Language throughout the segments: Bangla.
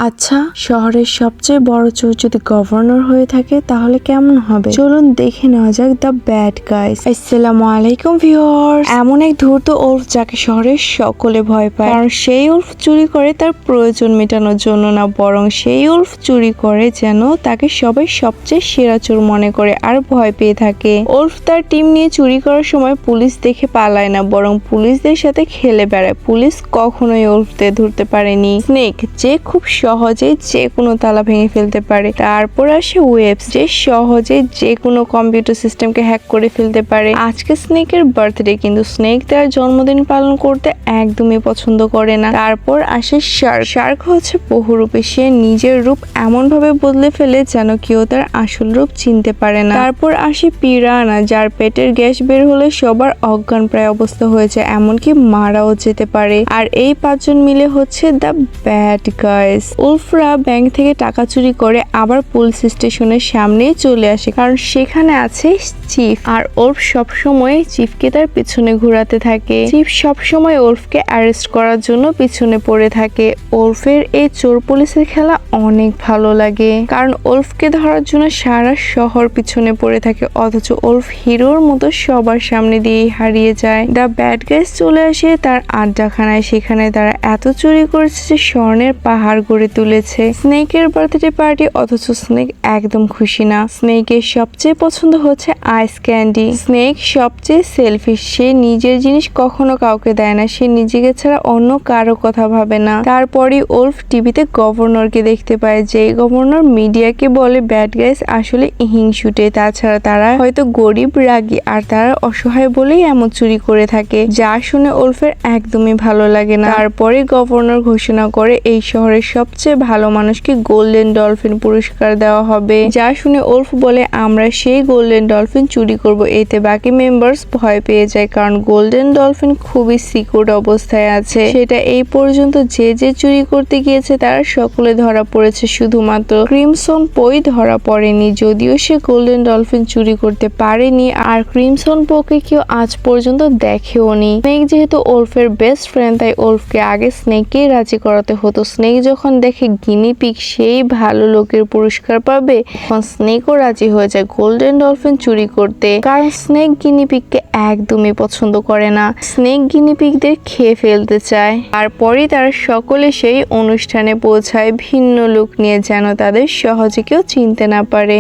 আচ্ছা, শহরের সবচেয়ে বড় চোর যদি গভর্নর হয়ে থাকে তাহলে কেমন হবে? চলুন দেখে নেওয়া যাক দ্য ব্যাড গাইস। আসসালামু আলাইকুম ভিউয়ার্স। এমন এক ধূর্ত উলফ যাকে শহরের সকলে ভয় পায়, কারণ সেই উলফ চুরি করে তার প্রয়োজন মেটানোর জন্য না, বরং সেই উলফ চুরি করে যেন তাকে সবাই সবচেয়ে সেরা চোর মনে করে আর ভয় পেয়ে থাকে। উলফ তার টিম নিয়ে চুরি করার সময় পুলিশ দেখে পালায় না, বরং পুলিশদের সাথে খেলে বেড়ায়। পুলিশ কখনোই উলফদের ধরতে পারেনি। স্নেক, যে খুব সহজে যে কোনো তালা ভেঙে ফেলতে পারে। তারপর আসে ওয়েবস, যে সহজে যে কোনো কম্পিউটার সিস্টেমকে হ্যাক করে ফেলতে পারে। আজকে স্নেকের বার্থডে, কিন্তু স্নেক তার জন্মদিন পালন করতে একদমই পছন্দ করে না। তারপর আসে শার্ক। শার্ক হচ্ছে বহুরূপী। সে নিজের রূপ এমন ভাবে বদলে ফেলে যেন কেউ তার আসল রূপ চিনতে পারে না। তারপর আসে পিরানা, যার পেটের গ্যাস বের হলে সবার অজ্ঞান প্রায় অবস্থা হয়েছে, এমনকি মারাও যেতে পারে। আর এই পাঁচজন মিলে হচ্ছে দ্য ব্যাড গাইস। উলফরা ব্যাংক থেকে টাকা চুরি করে আবার পুলিশ স্টেশনের সামনেই চলে আসে, কারণ সেখানে আছে চিফ। আর উলফ সবসময় চিফকে তার পিছনে ঘোরাতে থাকে। চিফ সবসময় উলফকে অ্যারেস্ট করার জন্য পিছনে পড়ে থাকে। উলফের এই চোর পুলিশের খেলা অনেক ভালো লাগে, কারণ উলফকে ধরার জন্য সারা শহর পিছনে পড়ে থাকে, অথচ উলফ হিরোর মতো সবার সামনে দিয়েই হারিয়ে যায়। দ্য ব্যাড গাইস চলে আসে তার আড্ডাখানায়। সেখানে তারা এত চুরি করেছে যে স্বর্ণের পাহাড় গড়ে তুলেছে। স্নেকের বার্থডে পার্টি, অথচ স্নেক একদম খুশি না। স্নেকের সবচেয়ে পছন্দ হচ্ছে আইস ক্যান্ডি। স্নেক সবচেয়ে সেলফিশ। সে নিজের জিনিস কখনো কাউকে দেয় না। সে নিজেকে ছাড়া অন্য কারো কথা ভাবে না। তারপরই উলফ টিভিতে গভর্নরকে দেখতে পায়, যে গভর্নর মিডিয়াকে বলে ব্যাড গাইস আসলে হিংসুটে। তাছাড়া তারা হয়তো গরিব, রাগী, আর তারা অসহায় বলেই এমন চুরি করে থাকে, যা শুনে উলফের একদমই ভালো লাগে না। তারপরে গভর্নর ঘোষণা করে এই শহরের সবচেয়ে ভালো মানুষকে গোল্ডেন ডলফিন পুরস্কার দেওয়া হবে, যা শুনে উলফ বলে আমরা সেই গোল্ডেন ডলফিন চুরি করব। এতে বাকি মেম্বার্স ভয় পেয়ে যায়, কারণ গোল্ডেন ডলফিন খুবই সিকিউর অবস্থায় আছে। সেটা এই পর্যন্ত যে যে চুরি করতে গিয়েছে তারা সকলে ধরা পড়েছে, শুধুমাত্র ক্রিমসন পোই ধরা পড়েনি, যদিও সে গোল্ডেন ডলফিন চুরি করতে পারেনি। আর ক্রিমসন পোকে কেউ আজ পর্যন্ত দেখেওনি। স্নেক যেহেতু উলফের বেস্ট ফ্রেন্ড, তাই উলফকে আগে স্নেককেই রাজি করাতে হতো। স্নেক যখন দেখে গিনিপিগ সেই ভালো লোকের পুরস্কার পাবে, তখন স্নেকও রাজি হয়ে যায় গোল্ডেন ডলফিন চুরি করতে, কারণ স্নেক গিনিপিগকে একদমই পছন্দ করে না। স্নেক গিনিপিগদের খেয়ে ফেলতে চায়। তারপরই তারা সকলে সেই অনুষ্ঠানে পৌঁছায় ভিন্ন লুক নিয়ে, যেন তাদের সহজে কেউ চিনতে না পারে।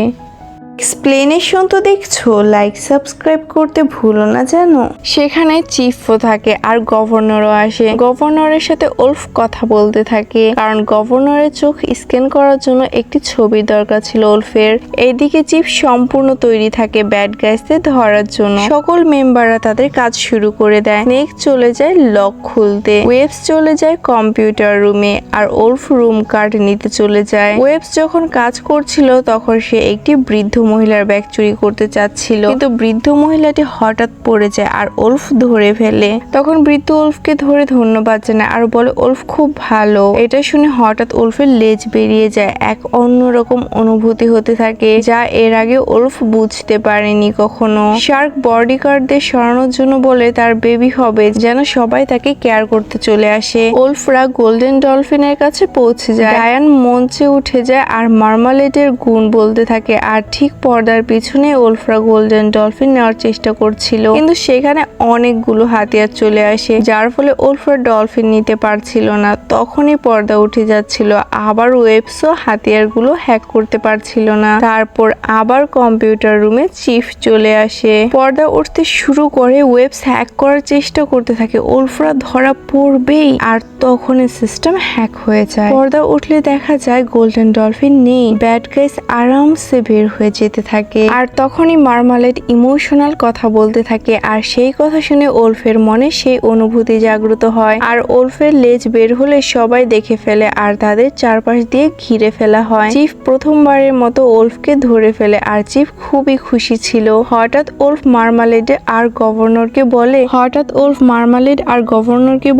এক্সপ্লেনেশন তো দেখছো, লাইক সাবস্ক্রাইব করতে ভুলো না যেন। সেখানে চিফও থাকে আর গভর্নরও আসে। গভর্নরের সাথে উলফ কথা বলতে থাকে, কারণ গভর্নরের চোখ স্ক্যান করার জন্য একটি ছবির দরকার ছিল উলফের। এইদিকে চিফ সম্পূর্ণ তৈরি থাকে ব্যাড গাইসদের ধরার জন্য। সকল মেম্বাররা তাদের কাজ শুরু করে দেয়। স্নেক চলে যায় লক খুলতে, ওয়েবস চলে যায় কম্পিউটার রুমে, আর উলফ রুম কার্ড নিতে চলে যায়। ওয়েবস যখন কাজ করছিল তখন সে একটি বৃদ্ধ মহিলার ব্যাগ চুরি করতে চাচ্ছিল, কিন্তু বৃদ্ধ মহিলাটি হঠাৎ পড়ে যায় আর উলফ ধরে ফেলে। তখন বৃদ্ধ উলফকে ধরে ধন্যবাদ জানায় আর বলে উলফ খুব ভালো। এটা শুনে হঠাৎ উলফের লেজ বেরিয়ে যায়। এক অন্যরকম অনুভূতি হতে থাকে, যা এর আগে উলফ বুঝতে পারেনি কখনো। শার্ক বডিগার্ডদের সরানোর জন্য বলে তার বেবি হবে, যেন সবাই তাকে কেয়ার করতে চলে আসে। উলফরা গোল্ডেন ডলফিনের কাছে পৌঁছে যায়। ডায়ান মঞ্চে উঠে যায় আর মার্মালেডের গুণ বলতে থাকে, আর ঠিক পর্দার পিছনে উলফরা গোল্ডেন ডলফিন নেওয়ার চেষ্টা করছিল, কিন্তু সেখানে অনেকগুলো হাতিয়ার চলে আসে, যার ফলে উলফরা ডলফিন নিতে পারছিল না। তখনই পর্দা উঠে যাচ্ছিল। আবার ওয়েবসও হাতিয়ারগুলো হ্যাক করতে পারছিল না। তারপর আবার কম্পিউটার রুমে চিফ চলে আসে। পর্দা উঠতে শুরু করে। ওয়েবস হ্যাক করার চেষ্টা করতে থাকে। উলফরা ধরা পড়বেই, আর তখনই সিস্টেম হ্যাক হয়ে যায়। পর্দা উঠলে দেখা যায় গোল্ডেন ডলফিন নেই। ব্যাড গাইস আরামসে বের হয়ে যেতে থাকে। আর তখনই মার্মালেড ইমোশনাল কথা বলতে থাকে, আর সেই কথা শুনে উলফের মনে সেই অনুভূতি জাগ্রত হয়। আর উলফের লেজ বের হলে সবাই দেখে ফেলে, আর তাদের চারপাশ দিয়ে ঘিরে ফেলা হয়। চিফ প্রথমবারের মতো উলফকে ধরে ফেলে, আর চিফ খুবই খুশি ছিল। হঠাৎ উলফ মার্মালেড আর গভর্নরকে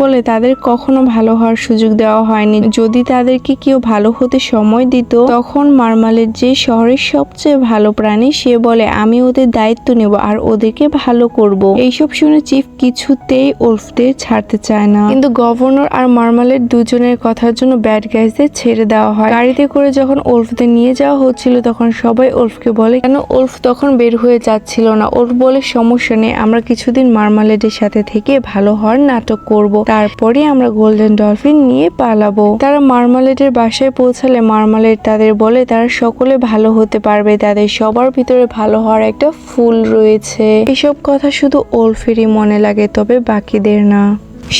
বলে তাদের কখনো ভালো হওয়ার সুযোগ দেওয়া হয়নি। যদি তাদেরকে কেউ ভালো হতে সময় দিত, তখন মার্মালেড যে শহরের সবচেয়ে ভালো প্রাণী। সে বলে আমি ওদের দায়িত্ব নেব আর ওদেরকে ভালো করব। এইসব শুনে চিফ কিছুতেই ওলফদের ছাড়তে চায় না, কিন্তু গভর্নর আর মার্মালেড দুজনের কথার জন্য ব্যাড গাইজদের ছেড়ে দেওয়া হয়। গাড়িতে করে যখন ওলফদের নিয়ে যাওয়া হচ্ছিল তখন সবাই ওলফকে বলে কেন ওলফ তখন বের হয়ে যাচ্ছিল না। ওলফ বলে সমস্যা নেই, আমরা কিছুদিন মার্মালেডের সাথে থেকে ভালো হওয়ার নাটক করব, তারপরে আমরা গোল্ডেন ডলফিন নিয়ে পালাবো। তারা মার্মালেডের বাসায় পৌঁছালে মার্মালেড তাদের বলে তারা সকলে ভালো হতে পারবে, তাদের সবার ভিতরে ভালো হওয়ার একটা ফুল রয়েছে। এসব কথা শুধু ওলফেরই মনে লাগে, তবে বাকিদের না।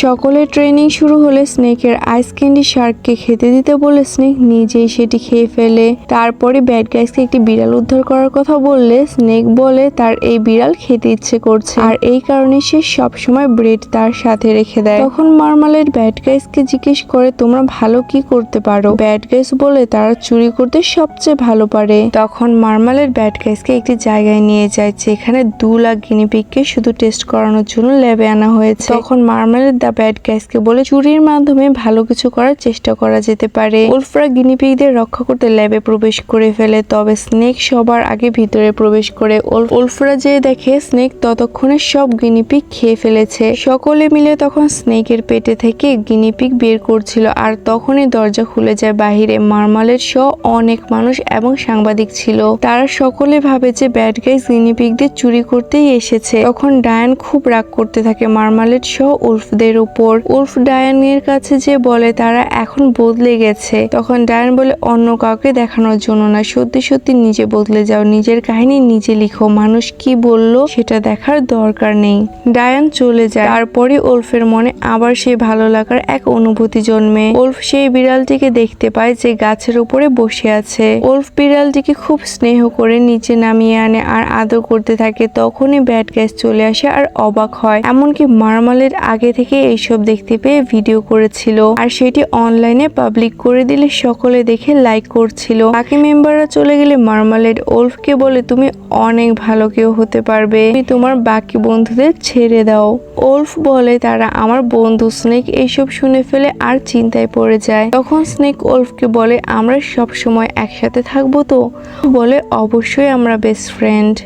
সকলের ট্রেনিং শুরু হলে স্নেকের আইস ক্যান্ডি শার্ককে খেতে দিতে বলে স্নেক নিজেই সেটি খেয়ে ফেলে। তারপরে ব্যাড গাইসকে একটি বিড়াল উদ্ধার করার কথা বললে স্নেক বলে তার এই বিড়াল খেতে ইচ্ছে করছে আর এই কারণে সে সবসময় ব্রেড তার সাথে রেখে দেয়। তখন মার্মালেড ব্যাড গাইসকে জিজ্ঞেস করে তোমরা ভালো কি করতে পারো। ব্যাড গাইস বলে তারা চুরি করতে সবচেয়ে ভালো পারে। তখন মার্মালেড ব্যাড গাইসকে একটি জায়গায় নিয়ে যায় যেখানে 2 লাখ গিনিপিগকে শুধু টেস্ট করানোর জন্য ল্যাবে আনা হয়েছে। তখন মার্মালেড দ্য ব্যাড গাইসকে বলে চুরির মাধ্যমে ভালো কিছু করার চেষ্টা করা যেতে পারে। ওলফরা গিনিপিগদের রক্ষা করতে ল্যাবে প্রবেশ করে ফেলে, তবে স্নেক সবার আগে ভিতরে প্রবেশ করে। ওলফরা যে দেখে স্নেক ততক্ষণে সব গিনিপিগ খেয়ে ফেলেছে। সকলে মিলে তখন স্নেকের পেটে থেকে গিনিপিগ বের করছিল আর তখনই দরজা খুলে যায়। বাহিরে মার্মালেড সহ অনেক মানুষ এবং সাংবাদিক ছিল। তারা সকলে ভাবে যে ব্যাড গাইস গিনিপিগদের চুরি করতেই এসেছে। তখন ডায়ান খুব রাগ করতে থাকে মার্মালেড সহ ওলফদের উপর। ওলফ ডায়ানের কাছে যে বলে তারা এখন বদলে গেছে। তখন ডায়ান বলে অন্য কাউকে দেখানোর জন্য না, সত্যি সত্যি নিজে বদলে যাও, নিজের কাহিনী নিজে লিখো, মানুষ কি বলল সেটা দেখার দরকার নেই। ডায়ান চলে যায়। তারপরে ওলফের মনে আবার সেই ভালো লাগার এক অনুভূতি জন্মে। ওলফ সেই বিড়ালটিকে দেখতে পায় যে গাছের উপরে বসে আছে। ওলফ বিড়ালটিকে খুব স্নেহ করে নিচে নামিয়ে আনে আর আদর করতে থাকে। তখনই ব্যাড গাইস চলে আসে আর অবাক হয়, এমনকি মার্মালেড আগে থেকে এইসব দেখতে পেয়ে ভিডিও করেছিল আর সেটি অনলাইনে পাবলিক করে দিলে সকলে দেখে লাইক করছিল। বাকি মেম্বাররা চলে গেলে মার্মালেড ওলফকে বলে তুমি অনেক ভালো কেউ হতে পারবে, তুমি তোমার বাকি বন্ধুদের ছেড়ে দাও। ওলফ বলে তারা আমার বন্ধু। স্নেক এইসব শুনে ফেলে আর চিন্তায় পড়ে যায়। তখন স্নেক ওলফকে বলে আমরা সব সময় একসাথে থাকবো তো। বলে অবশ্যই আমরা বেস্ট ফ্রেন্ড।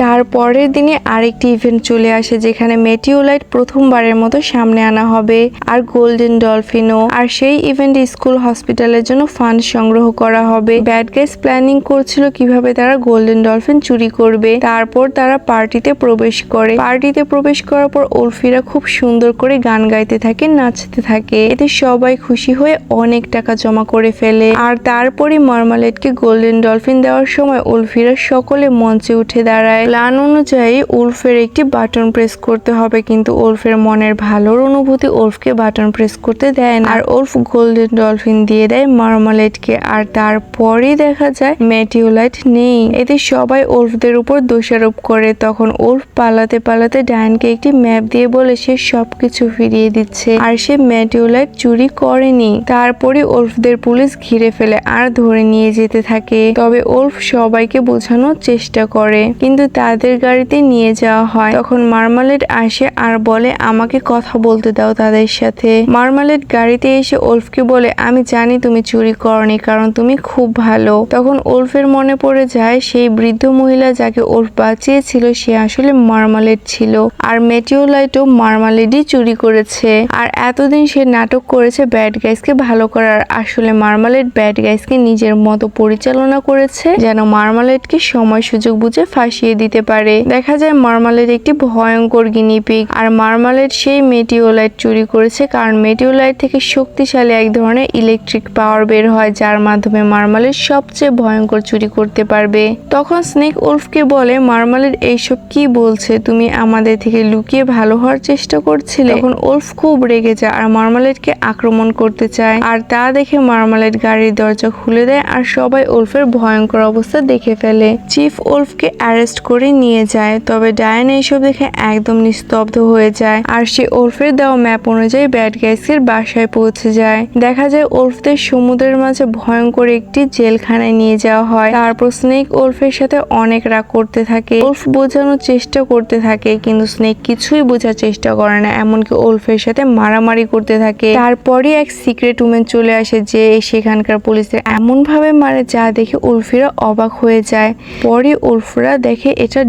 তারপরের দিনে আরেকটি ইভেন্ট চলে আসে যেখানে মেটিওলাইট প্রথমবারের মতো সামনে আনা হবে আর গোল্ডেন ডলফিনও। আর সেই ইভেন্টে স্কুল হসপিটালের জন্য ফান্ড সংগ্রহ করা হবে। ব্যাড গাইস প্ল্যানিং করছিল কিভাবে তারা গোল্ডেন ডলফিন চুরি করবে। তারপর তারা পার্টিতে প্রবেশ করে। পার্টিতে প্রবেশ করার পর ওলফিরা খুব সুন্দর করে গান গাইতে থাকে, নাচতে থাকে। এতে সবাই খুশি হয়ে অনেক টাকা জমা করে ফেলে। আর তারপরে মার্মালেডকে গোল্ডেন ডলফিন দেওয়ার সময় ওলফিরা সকলে মঞ্চে উঠে দাঁড়ায়। প্ল্যান অনুযায়ী ওলফের একটি বাটন প্রেস করতে হবে, কিন্তু ওলফের মনের ভালোর অনুভূতি ওলফকে বাটন প্রেস করতে দেয় না আর ওলফ গোল্ডেন ডলফিন দিয়ে দেয় মার্মালেডকে। আর তারপরেই দেখা যায় মেটিওলাইট নেই। এতে সবাই ওলফদের উপর দোষারোপ করে। তখন ওলফ পালাতে পালাতে ডায়ানকে একটি ম্যাপ দিয়ে বলে সে সবকিছু ফিরিয়ে দিচ্ছে আর সে মেটিওলাইট চুরি করেনি। তারপরে ওলফদের পুলিশ ঘিরে ফেলে আর ধরে নিয়ে যেতে থাকে। তবে ওলফ সবাইকে বোঝানোর চেষ্টা করে, কিন্তু তাদের গাড়িতে নিয়ে যাওয়া হয়। তখন মার্মালেড আসে আর বলে আমাকে কথা বলতে দাও তাদের সাথে। মার্মালেড গাড়িতে এসে ওলফকে বলে আমি জানি তুমি চুরি করনি, কারণ তুমি খুব ভালো। তখন ওলফের মনে পড়ে যায় সেই বৃদ্ধ মহিলা যাকে ওলফ বাঁচিয়েছিল সে আসলে মার্মালেড ছিল আর মেটিওলাইটও মার্মালেডই চুরি করেছে। আর এতদিন সে নাটক করেছে ব্যাড গাইসকে ভালো করার, আসলে মার্মালেড ব্যাড গাইসকে নিজের মতো পরিচালনা করেছে যেন মার্মালেডকে সময় সুযোগ বুঝে ফাঁসিয়ে দিতে পারে। দেখা যায় মার্মালেড একটি ভয়ঙ্কর গিনিপিগ আর মার্মালেড সেই মেটিওলাইট চুরি করেছে কারণ মেটিওলাইট থেকে শক্তিশালী এক ধরনের ইলেকট্রিক পাওয়ার বের হয় যার মাধ্যমে মার্মালেড সবচেয়ে ভয়ঙ্কর চুরি করতে পারবে। তখন স্নেক ওলফকে বলে মার্মালেড এইসব কি বলছে, তুমি আমাদের থেকে লুকিয়ে ভালো হওয়ার চেষ্টা করছিলে। তখন ওলফ খুব রেগে যায় আর মার্মালেডকে আক্রমণ করতে চায় আর তা দেখে মার্মালেড গাড়ির দরজা খুলে দেয় আর সবাই ওলফের ভয়ঙ্কর অবস্থা দেখে ফেলে। চিফ ওলফকে অ্যারেস্ট করে নিয়ে যায়। তবে ডায়ান এইসব দেখে একদম নিস্তব্ধ হয়ে যায় আর সে ওলফের দেওয়া ম্যাপ অনুযায়ী ব্যাড গাইসের বাসায় পৌঁছে যায়। দেখা যায় ওলফদের সমুদ্রের মাঝে ভয়ঙ্কর একটি জেলখানায় নিয়ে যাওয়া হয়। তারপর স্নেক ওলফের সাথে অনেক রাগ করতে থাকে। ওলফ বোঝানোর চেষ্টা করতে থাকে কিন্তু স্নেক কিছুই বোঝার চেষ্টা করে না, এমনকি ওলফের সাথে মারামারি করতে থাকে। তারপরে এক সিক্রেট উমেন চলে আসে যে সেখানকার পুলিশের এমন ভাবে মারে যা দেখে উলফিরা অবাক হয়ে যায়। পরে উলফরা দেখে এটা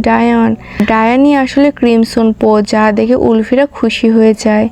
ডায়ানই আসলে ক্রিমসন পো, যা দেখে উলফিরা খুশি হয়ে যায়।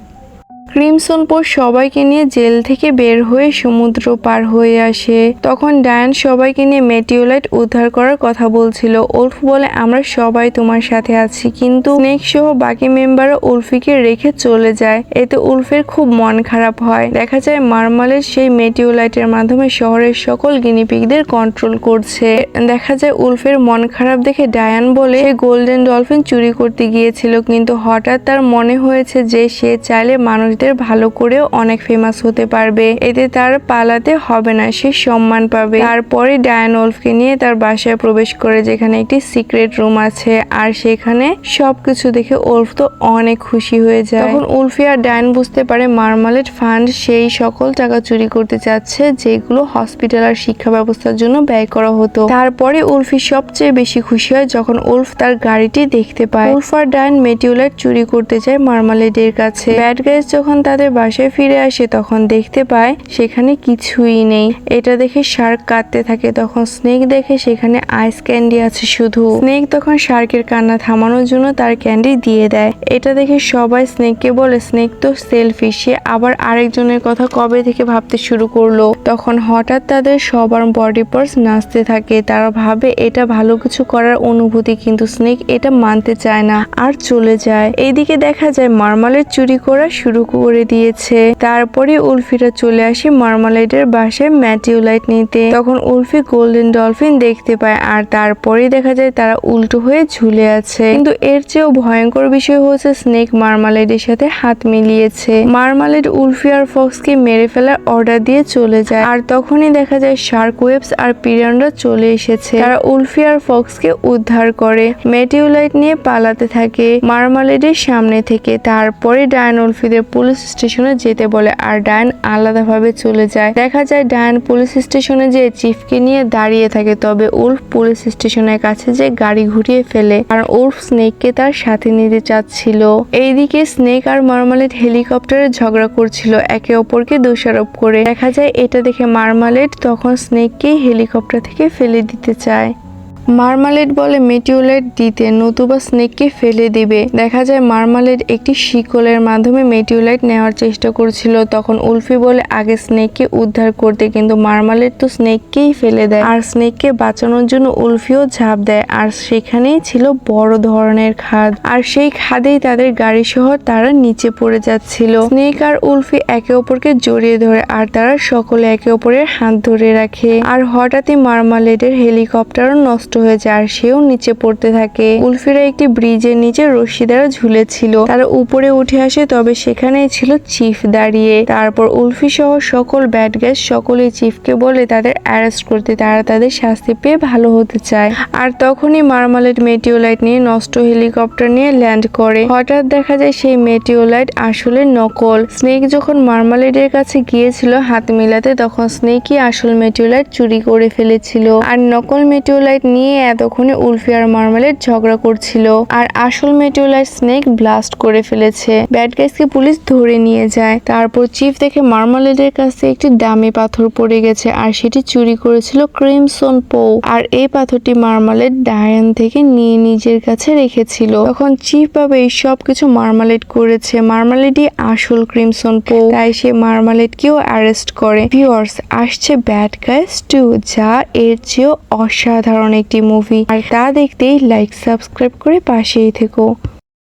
ক্রিমসন পো সবাইকে নিয়ে জেল থেকে বের হয়ে সমুদ্র পার হয়ে আসে। তখন ডায়ান সবাইকে নিয়ে মেটিওলাইট উদ্ধার করার কথা বলছিল। উলফ বলে আমরা সবাই তোমার সাথে আছি, কিন্তু স্নেক সহ বাকি মেম্বাররা উলফিকে রেখে চলে যায়। এতে উলফের খুব মন খারাপ হয়। দেখা যায় মার্মালের সেই মেটিওলাইটের মাধ্যমে শহরের সকল গিনিপিগদের কন্ট্রোল করছে। দেখা যায় উলফের মন খারাপ দেখে ডায়ান বলে সে গোল্ডেন ডলফিন চুরি করতে গিয়েছিল, কিন্তু হঠাৎ তার মনে হয়েছে যে সে চাইলে মানুষ ভালো করেও অনেক ফেমাস হতে পারবে, এতে তার পালাতে হবে না, সে সম্মান পাবে। তারপরে ডায়ান উলফকে নিয়ে তার বাসায় প্রবেশ করে, যেখানে একটি সিক্রেট রুম আছে আর সেখানে সবকিছু দেখে উলফ তো অনেক খুশি হয়ে যায়। তখন উলফি আর ডায়ান বুঝতে পারে মার্মালেট ফান্ড সেই সকল টাকা চুরি করতে চাচ্ছে যেগুলো হসপিটাল আর শিক্ষা ব্যবস্থার জন্য ব্যয় করা হতো। তারপরে উলফি সবচেয়ে বেশি খুশি হয় যখন উলফ তার গাড়িটি দেখতে পায়। উলফ আর ডায়ান মেটিওলাইট চুরি করতে যায় মার্মালেটের কাছে। ব্যাড গাইস যখন তাদের বাসায় ফিরে আসে তখন দেখতে পায় সেখানে কিছুই নেই। এটা দেখে শার্ক কাঁদতে থাকে। তখন স্নেক দেখে সেখানে আইস ক্যান্ডি আছে শুধু। স্নেক তখন শার্কের কান্না থামানোর জন্য তার ক্যান্ডি দিয়ে দেয়। এটা দেখে সবাই স্নেককে বলে স্নেক তো সেলফিশ, সে আবার আরেকজনের কথা কবে থেকে ভাবতে শুরু করলো। তখন হঠাৎ তাদের সবার বডি পার্টস নাচতে থাকে। তারা ভাবে এটা ভালো কিছু করার অনুভূতি, কিন্তু স্নেক এটা মানতে চায় না আর চলে যায়। এইদিকে দেখা যায় মার্মালেট চুরি করা শুরু করে দিয়েছে। তারপরে উলফিরা চলে আসে মার্মালেটের বাসায় ম্যাটিওলাইট নিতে। তখন উলফি গোল্ডেন ডলফিন দেখতে পায় আর তারপরে দেখা যায় তারা উল্টো হয়ে ঝুলে আছে। কিন্তু এর চেয়েও ভয়ঙ্কর বিষয় হচ্ছে স্নেক মার্মালেটের সাথে হাত মিলিয়েছে। মার্মালেট উলফি আর ফক্সকে মেরে ফেলার অর্ডার দিয়ে চলে যায় আর তখনই দেখা যায় শার্ক ওয়েবস আর পিরানরা চলে এসেছে। তারা উলফি আর ফক্সকে উদ্ধার করে মেটিওলাইট নিয়ে পালাতে থাকে মার্মালেটের সামনে থেকে। তারপরে ডায়ান উলফিদের পুলিশ স্টেশনে যেতে বলে আর ডায়ান আলাদাভাবে চলে যায়। দেখা যায় ডায়ান পুলিশ স্টেশনে যে চিফকে নিয়ে দাঁড়িয়ে থাকে, তবে উলফ পুলিশ স্টেশনের কাছে যে গাড়ি ঘুরিয়ে ফেলে আর উলফ স্নেককে তার সাথে নিতে চাচ্ছিল। এইদিকে স্নেক আর মার্মালেট হেলিকপ্টারে ঝগড়া করছিল একে অপরকে দোষারোপ করে। দেখা যায় এটা দেখে মার্মালেট তখন স্নেককে হেলিকপ্টার থেকে ফেলে দিতে চায়। মার্মালেট বলে মেটিওলাইট দিতে, নতুবা স্নেককে ফেলে দিবে। দেখা যায় মার্মালেট একটি শিকলের মাধ্যমে মেটিওলাইট নেওয়ার চেষ্টা করছিল। তখন উলফি বলে আগে স্নেককে উদ্ধার করতে, কিন্তু মার্মালেট তো স্নেককেই ফেলে দেয় আর স্নেককে বাঁচানোর জন্য উলফিও ঝাঁপ দেয় আর সেখানেই ছিল বড় ধরনের খাদ আর সেই খাদেই তাদের গাড়ি সহ তারা নিচে পড়ে যাচ্ছিল। স্নেক আর উলফি একে অপরকে জড়িয়ে ধরে আর তারা সকলে একে অপরের হাত ধরে রাখে আর হঠাৎই মার্মালেটের হেলিকপ্টারও নষ্ট হয়ে যায় আর সেও নিচে পড়তে থাকে। উলফিরা একটি ব্রিজের নিচে রশি দ্বারা ঝুলেছিল। তারা উপরে উঠে আসে, তবে সেখানেই ছিল চিফ দাঁড়িয়ে। তারপর উলফি সহ সকল ব্যাড গাইস সকলেই চিফকে বলে তাদের অ্যারেস্ট করতে, তারা তাদের শাস্তি পেয়ে ভালো হতে চায়। আর তখনই মার্মালেট মেটিওলাইট নিয়ে নষ্ট হেলিকপ্টার নিয়ে ল্যান্ড করে। হঠাৎ দেখা যায় সেই মেটিওলাইট আসলে নকল। স্নেক যখন মার্মালেটের কাছে গিয়েছিল হাত মিলাতে, তখন স্নেকই আসল মেটিওলাইট চুরি করে ফেলেছিল আর নকল মেটিওলাইট নিয়ে এতক্ষণে উলফি আর মার্মালেট ঝগড়া করছিল আর আসল মেটিওলাইট স্নেক ব্লাস্ট করে ফেলেছে। ব্যাড গাইসকে পুলিশ ধরে নিয়ে যায়। তারপর চিফ দেখে মার্মালেটের কাছে একটি দামি পাথর পড়ে গেছে আর সেটি চুরি করেছিল ক্রিমসন পো আর এই পাথরটি মার্মালেট ডায়ান থেকে নিয়ে নিজের কাছে রেখেছিল। তখন চিফ ভাবে এই সব কিছু মার্মালেট করেছে, মার্মালেটই আসল ক্রিমসন পো, তাই সে মার্মালেটকেও অ্যারেস্ট করে। ভিউয়ার্স, আসছে ব্যাড গাইস 2, যা এর চেয়েও অসাধারণ একটি মুভি, আর তা দেখতেই লাইক সাবস্ক্রাইব করে পাশেই থেকো।